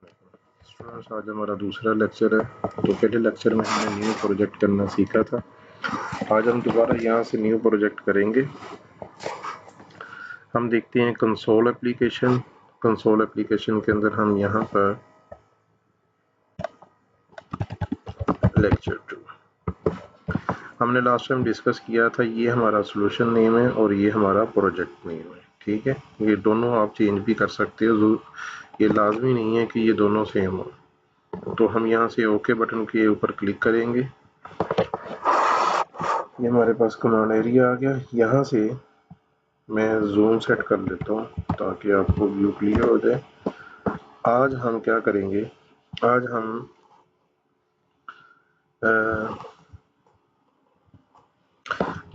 Students, आज हमारा दूसरा लेक्चर है। तो पहले लेक्चर में हमने न्यू प्रोजेक्ट करना सीखा था। आज हम दोबारा यहाँ से न्यू प्रोजेक्ट करेंगे। हम देखते हैं कंसोल एप्लीकेशन। कंसोल एप्लीकेशन के अंदर हम यहाँ पर लेक्चर 2 हमने लास्ट टाइम डिस्कस किया था। ये हमारा सोल्यूशन नेम है और ये हमारा प्रोजेक्ट नेम है। ठीक है, ये दोनों आप चेंज भी कर सकते हो, ये लाजमी नहीं है कि ये दोनों सेम हो। तो हम यहाँ से ओके बटन के ऊपर क्लिक करेंगे। ये हमारे पास कमांड एरिया आ गया। यहाँ से मैं जूम सेट कर लेता हूँ ताकि आपको व्यू क्लियर हो जाए। आज हम क्या करेंगे, आज हम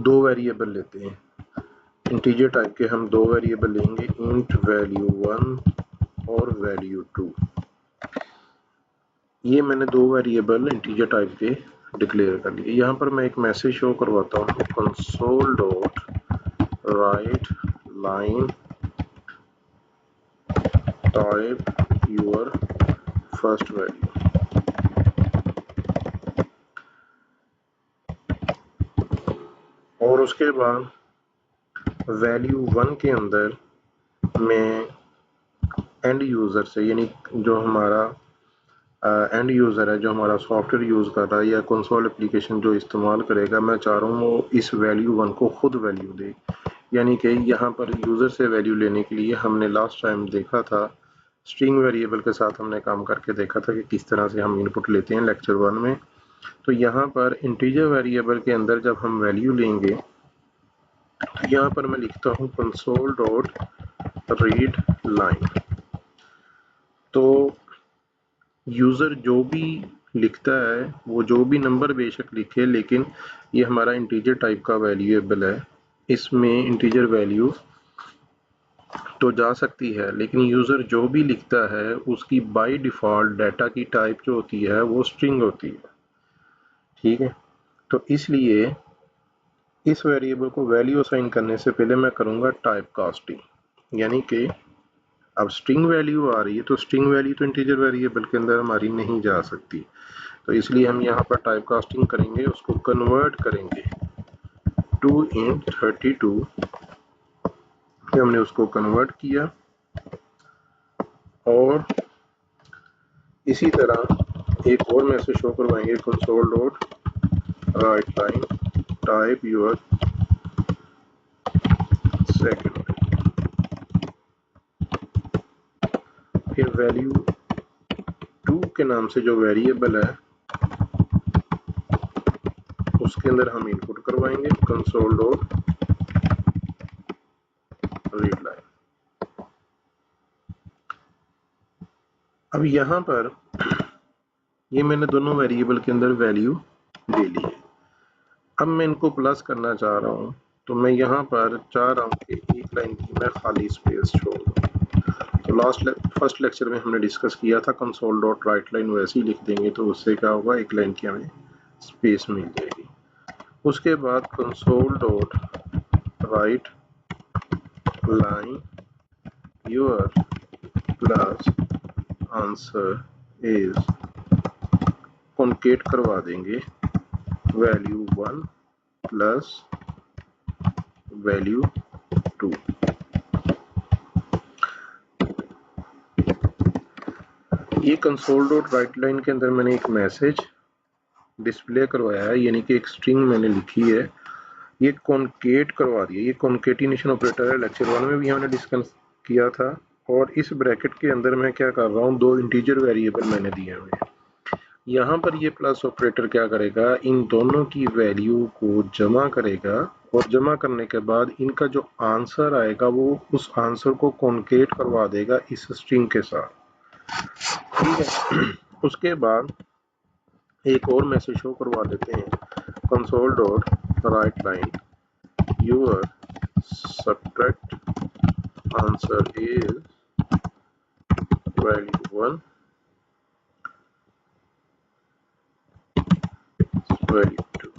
दो वेरिएबल लेते हैं। इंटीजर टाइप के हम दो वेरिएबल लेंगे, इंट वैल्यू 1 और वैल्यू 2। ये मैंने दो वेरिएबल इंटीजर टाइप के डिक्लेयर कर लिए। यहाँ पर मैं एक मैसेज शो करवाता हूँ, console dot right line type your first value. और उसके बाद वैल्यू 1 के अंदर मैं एंड यूज़र से, यानी जो हमारा एंड यूज़र है, जो हमारा सॉफ्टवेयर यूज़ कर रहा है या कंसोल एप्लीकेशन जो इस्तेमाल करेगा, मैं चाह रहा हूँ वो इस वैल्यू 1 को खुद वैल्यू दे। यानी कि यहाँ पर यूज़र से वैल्यू लेने के लिए हमने लास्ट टाइम देखा था, स्ट्रिंग वेरिएबल के साथ हमने काम करके देखा था कि किस तरह से हम इनपुट लेते हैं लेक्चर 1 में। तो यहाँ पर इंटीजर वेरिएबल के अंदर जब हम वैल्यू लेंगे तो यहाँ पर मैं लिखता हूँ कंसोल डॉट रीड लाइन। तो यूज़र जो भी लिखता है, वो जो भी नंबर बेशक लिखे, लेकिन ये हमारा इंटीजर टाइप का वेरिएबल है, इसमें इंटीजर वैल्यू तो जा सकती है, लेकिन यूज़र जो भी लिखता है उसकी बाय डिफ़ॉल्ट डाटा की टाइप जो होती है वो स्ट्रिंग होती है। ठीक है, तो इसलिए इस वेरिएबल को वैल्यू असाइन करने से पहले मैं करूँगा टाइप कास्टिंग, यानी कि अब स्ट्रिंग वैल्यू आ रही है तो स्ट्रिंग वैल्यू तो इंटीजर वेरिएबल के अंदर हमारी नहीं जा सकती। तो इसलिए हम यहाँ पर टाइप कास्टिंग करेंगे, उसको कन्वर्ट करेंगे टू इंट 32। हमने उसको कन्वर्ट किया और इसी तरह एक और मैसेज शो करवाएंगे, console dot right line type your second. फिर वैल्यू 2 के नाम से जो वेरिएबल है उसके अंदर हम इनपुट करवाएंगे कंसोल डॉट रीड लाइन। अब यहाँ पर ये मैंने दोनों वेरिएबल के अंदर वैल्यू दे ली है। अब मैं इनको प्लस करना चाह रहा हूँ, तो मैं यहाँ पर चाह रहा हूँ कि एक लाइन की मैं खाली स्पेस छोड़ दूँ। तो फर्स्ट लेक्चर में हमने डिस्कस किया था कंसोल डॉट राइट लाइन वैसे ही लिख देंगे तो उससे क्या होगा, एक लाइन की हमें स्पेस मिल जाएगी। उसके बाद console dot right line your plus answer is concat करवा देंगे वैल्यू 1 प्लस वैल्यू 2। ये कंसोल डॉट राइट लाइन के अंदर मैंने एक मैसेज डिस्प्ले करवाया है, यानी कि एक स्ट्रिंग मैंने लिखी है, ये कॉन्केट करवा दिया। ये कॉन्केटिनेशन ऑपरेटर है, लेक्चर 1 में भी हमने डिस्कस किया था। और इस ब्रैकेट के अंदर मैं क्या कर रहा हूँ, दो इंटीजर वेरिएबल मैंने दिए हुए हैं। यहाँ पर ये प्लस ऑपरेटर क्या करेगा, इन दोनों की वैल्यू को जमा करेगा और जमा करने के बाद इनका जो आंसर आएगा वो उस आंसर को कॉन्केट करवा देगा इस स्ट्रिंग के साथ। ठीक है, उसके बाद एक और मैसेज शो करवा देते हैं, console dot right line your subtract answer is value 1 value 2।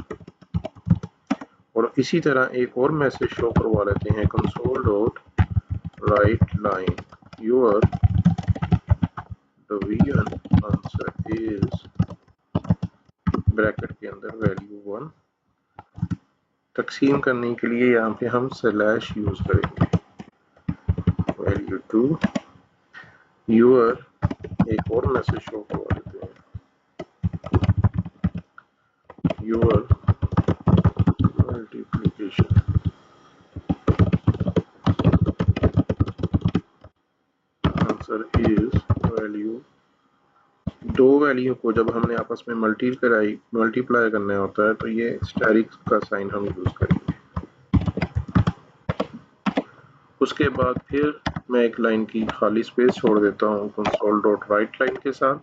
और इसी तरह एक और मैसेज शो करवा लेते हैं, console dot right line your division answer is bracket के अंदर वैल्यू 1। तकसीम करने के लिए यहाँ पे हम स्लैश यूज करेंगे, वैल्यू 2 यूर। एक और मैसेज शो करवा देते हैं, your multiplication answer is value. दो वैल्यू को जब हमने आपस में मल्टीप्लाई करना होता है तो ये स्टेरिक का साइन हम यूज करेंगे। उसके बाद फिर मैं एक लाइन की खाली स्पेस छोड़ देता हूँ कंसोल डॉट राइट लाइन के साथ।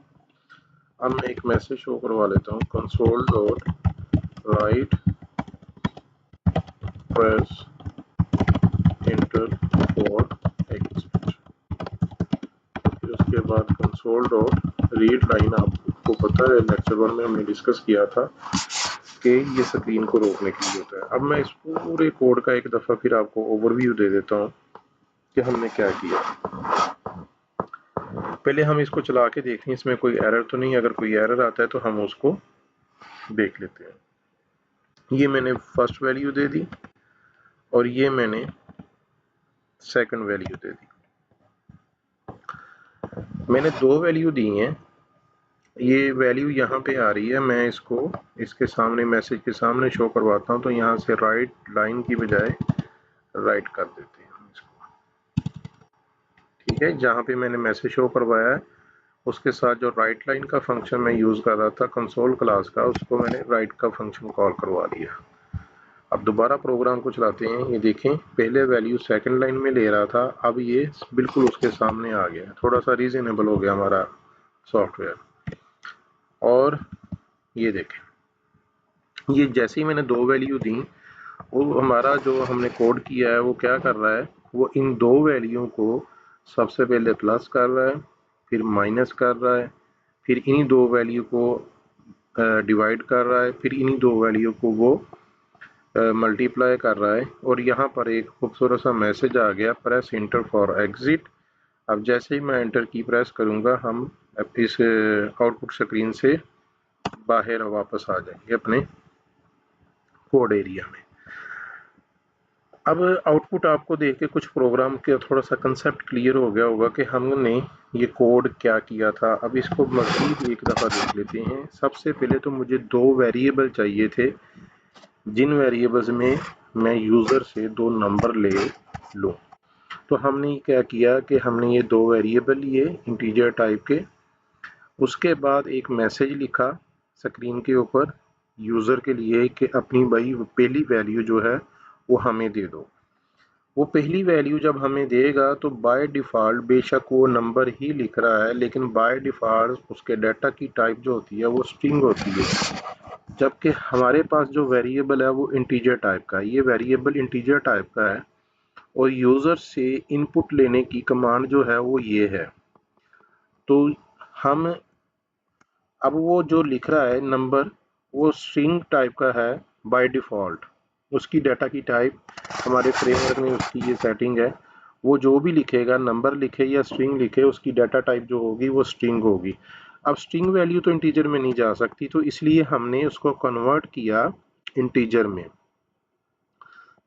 अब मैं एक मैसेज शो करवा लेता हूँ, console dot right press enter for exit. फिर उसके बाद कंसोल डॉट रीड लाइन। आपको पता है लेक्चर 1 में हमने डिस्कस किया था कि ये स्क्रीन को रोकने के लिए होता है। अब मैं इस पूरे कोड का एक दफ़ा फिर आपको ओवरव्यू दे देता हूँ कि हमने क्या किया। पहले हम इसको चला के देखते हैं इसमें कोई एरर तो नहीं। अगर कोई एरर आता है तो हम उसको देख लेते हैं। ये मैंने फर्स्ट वैल्यू दे दी और ये मैंने सेकंड वैल्यू दे दी। मैंने दो वैल्यू दी हैं। ये वैल्यू यहाँ पे आ रही है, मैं इसको इसके सामने मैसेज के सामने शो करवाता हूँ तो यहाँ से राइट लाइन की बजाय राइट कर देते हैं हम इसको। ठीक है, जहाँ पे मैंने मैसेज शो करवाया है उसके साथ जो राइट लाइन का फंक्शन मैं यूज़ कर रहा था कंसोल क्लास का, उसको मैंने राइट का फंक्शन कॉल करवा लिया। अब दोबारा प्रोग्राम को चलाते हैं। ये देखें, पहले वैल्यू सेकंड लाइन में ले रहा था, अब ये बिल्कुल उसके सामने आ गया। थोड़ा सा रीजनेबल हो गया हमारा सॉफ्टवेयर। और ये देखें, ये जैसे ही मैंने दो वैल्यू दी, वो हमारा जो हमने कोड किया है वो क्या कर रहा है, वो इन दो वैल्यू को सबसे पहले प्लस कर रहा है, फिर माइनस कर रहा है, फिर इन्हीं दो वैल्यू को डिवाइड कर रहा है, फिर इन्हीं दो वैल्यू को वो मल्टीप्लाई कर रहा है। और यहाँ पर एक खूबसूरत सा मैसेज आ गया, प्रेस इंटर फॉर एग्जिट। अब जैसे ही मैं एंटर की प्रेस करूँगा हम इस आउटपुट स्क्रीन से बाहर वापस आ जाएंगे अपने कोड एरिया में। अब आउटपुट आपको देख के कुछ प्रोग्राम के थोड़ा सा कंसेप्ट क्लियर हो गया होगा कि हमने ये कोड क्या किया था। अब इसको मज़ीद एक दफ़ा देख लेते हैं। सबसे पहले तो मुझे दो वेरिएबल चाहिए थे जिन वेरिएबल्स में मैं यूज़र से दो नंबर ले लूँ। तो हमने क्या किया कि हमने ये दो वेरिएबल लिए इंटीजर टाइप के। उसके बाद एक मैसेज लिखा स्क्रीन के ऊपर यूज़र के लिए कि अपनी भाई पहली वैल्यू जो है वो हमें दे दो। वो पहली वैल्यू जब हमें देगा तो बाय डिफ़ॉल्ट बेशक वो नंबर ही लिख रहा है, लेकिन बाय डिफ़ॉल्ट उसके डाटा की टाइप जो होती है वो स्ट्रिंग होती है। जबकि हमारे पास जो वेरिएबल है वो इंटीजर टाइप का है। ये वेरिएबल इंटीजर टाइप का है और यूज़र से इनपुट लेने की कमांड जो है वो ये है। तो हम अब वो जो लिख रहा है नंबर वो स्ट्रिंग टाइप का है बाय डिफ़ॉल्ट। उसकी डाटा की टाइप हमारे फ्रेमवर्क में उसकी ये सेटिंग है। वो जो भी लिखेगा, नंबर लिखे या स्ट्रिंग लिखे, उसकी डाटा टाइप जो होगी वो स्ट्रिंग होगी। अब स्ट्रिंग वैल्यू तो इंटीजर में नहीं जा सकती, तो इसलिए हमने उसको कन्वर्ट किया इंटीजर में।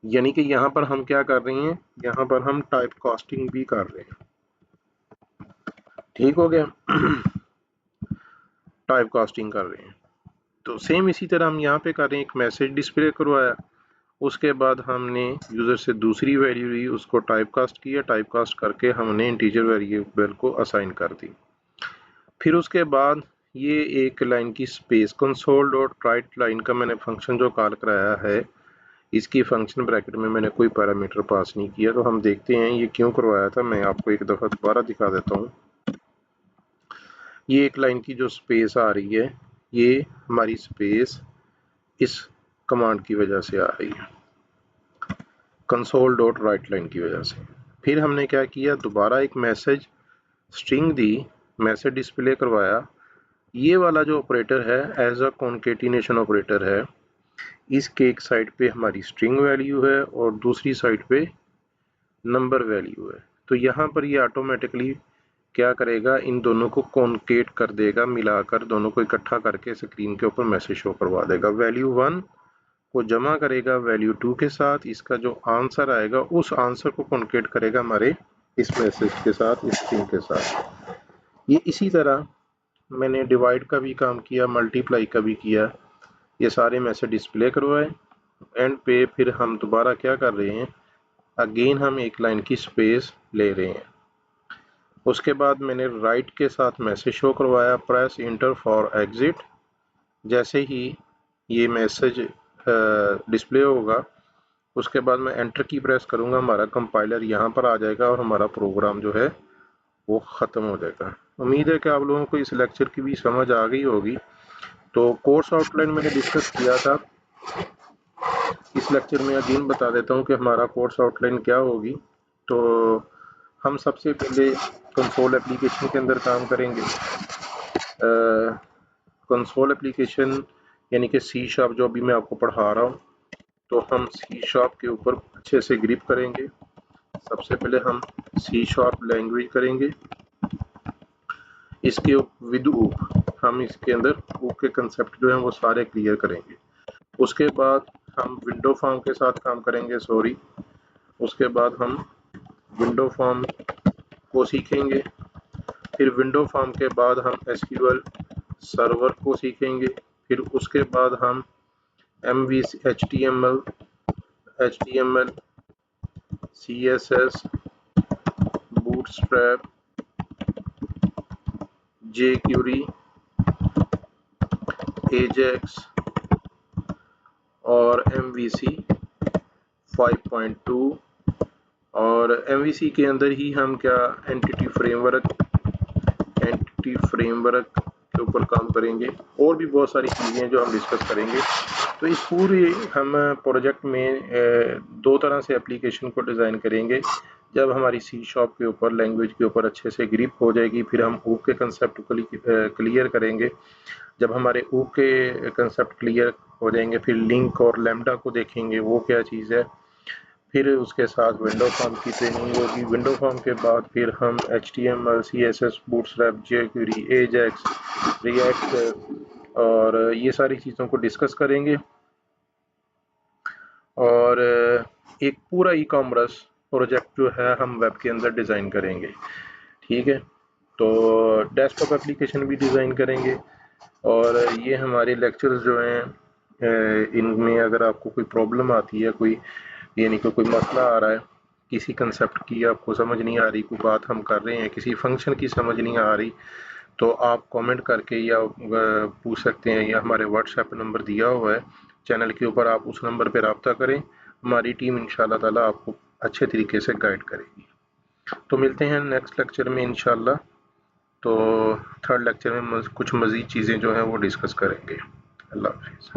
यानी कि यहाँ पर हम क्या कर रहे हैं, यहाँ पर हम टाइप कास्टिंग भी कर रहे हैं। ठीक हो गया टाइप कास्टिंग कर रहे हैं। तो सेम इसी तरह हम यहाँ पे कर रहे हैं, एक मैसेज डिस्प्ले करवाया। उसके बाद हमने यूज़र से दूसरी वैल्यू ली, उसको टाइप कास्ट किया, टाइप कास्ट करके हमने इंटीजर वेरिएबल को असाइन कर दी। फिर उसके बाद ये एक लाइन की space console dot right line का मैंने फंक्शन जो कॉल कराया है, इसकी फंक्शन ब्रैकेट में मैंने कोई पैरामीटर पास नहीं किया। तो हम देखते हैं ये क्यों करवाया था। मैं आपको एक दफ़ा दोबारा दिखा देता हूँ। ये एक लाइन की जो स्पेस आ रही है, ये हमारी स्पेस इस कमांड की वजह से आ रही है, कंसोल डॉट राइट लाइन की वजह से। फिर हमने क्या किया, दोबारा एक मैसेज स्ट्रिंग दी, मैसेज डिस्प्ले करवाया। ये वाला जो ऑपरेटर है एज अ कॉन्केटिनेशन ऑपरेटर है। इसके एक साइड पे हमारी स्ट्रिंग वैल्यू है और दूसरी साइड पे नंबर वैल्यू है। तो यहाँ पर ये ऑटोमेटिकली क्या करेगा, इन दोनों को कॉन्केट कर देगा, मिलाकर दोनों को इकट्ठा करके स्क्रीन के ऊपर मैसेज शो करवा देगा। वैल्यू 1 को जमा करेगा वैल्यू 2 के साथ, इसका जो आंसर आएगा उस आंसर को कॉन्केट करेगा हमारे इस मैसेज के साथ, इस स्ट्रिंग के साथ। ये इसी तरह मैंने डिवाइड का भी काम किया, मल्टीप्लाई का भी किया, ये सारे मैसेज डिस्प्ले करवाए। एंड पे फिर हम दोबारा क्या कर रहे हैं, अगेन हम एक लाइन की स्पेस ले रहे हैं। उसके बाद मैंने राइट के साथ मैसेज शो करवाया, प्रेस इंटर फॉर एग्जिट। जैसे ही ये मैसेज डिस्प्ले होगा उसके बाद मैं एंटर की प्रेस करूंगा, हमारा कंपाइलर यहाँ पर आ जाएगा और हमारा प्रोग्राम जो है वो ख़त्म हो जाएगा। उम्मीद है कि आप लोगों को इस लेक्चर की भी समझ आ गई होगी। तो कोर्स आउटलाइन मैंने डिस्कस किया था, इस लेक्चर में अगेन बता देता हूँ कि हमारा कोर्स आउटलाइन क्या होगी। तो हम सबसे पहले कंसोल एप्लीकेशन के अंदर काम करेंगे। कंसोल एप्लीकेशन यानी कि सी शार्प जो अभी मैं आपको पढ़ा रहा हूँ, तो हम सी शार्प के ऊपर अच्छे से ग्रिप करेंगे। सबसे पहले हम सी शार्प लैंग्वेज करेंगे, इसके विद ऊप हम इसके अंदर ऊप के कंसेप्ट जो हैं वो सारे क्लियर करेंगे। उसके बाद हम विंडो फॉर्म के साथ काम करेंगे, उसके बाद हम विंडो फॉर्म को सीखेंगे। फिर विंडो फॉर्म के बाद हम एसक्यूएल सर्वर को सीखेंगे। फिर उसके बाद हम MVC HTML CSS bootstrap jQuery AJAX और MVC 5.2 और MVC के अंदर ही हम क्या एंटिटी फ्रेमवर्क के ऊपर काम करेंगे, और भी बहुत सारी चीज़ें जो हम डिस्कस करेंगे। तो इस पूरे हम प्रोजेक्ट में दो तरह से एप्लीकेशन को डिज़ाइन करेंगे। जब हमारी सी शार्प के ऊपर लैंग्वेज के ऊपर अच्छे से ग्रिप हो जाएगी, फिर हम ऊप के कंसेप्ट को क्लियर करेंगे। जब हमारे ऊप के कंसेप्ट क्लियर हो जाएंगे फिर लिंक और लैम्डा को देखेंगे वो क्या चीज़ है। फिर उसके साथ विंडो फॉर्म की ट्रेनिंग होगी। विंडो फॉर्म के बाद फिर हम HTML CSS bootstrap jQuery AJAX react और ये सारी चीज़ों को डिस्कस करेंगे और एक पूरा ई कॉमर्स प्रोजेक्ट जो है हम वेब के अंदर डिज़ाइन करेंगे। ठीक है, तो डेस्कटॉप एप्लीकेशन भी डिज़ाइन करेंगे। और ये हमारे लेक्चर्स जो हैं इनमें अगर आपको कोई प्रॉब्लम आती है, कोई यानी कि कोई मसला आ रहा है, किसी कंसेप्ट की आपको समझ नहीं आ रही, कोई बात हम कर रहे हैं किसी फंक्शन की समझ नहीं आ रही, तो आप कमेंट करके या पूछ सकते हैं, या हमारे व्हाट्सएप नंबर दिया हुआ है चैनल के ऊपर, आप उस नंबर पर रब्ता करें। हमारी टीम इंशाल्लाह ताला आपको अच्छे तरीके से गाइड करेगी। तो मिलते हैं नेक्स्ट लेक्चर में इंशाल्लाह। तो थर्ड लेक्चर में कुछ मज़ीद चीज़ें जो हैं वो डिस्कस करेंगे। अल्लाह हाफ़िज़।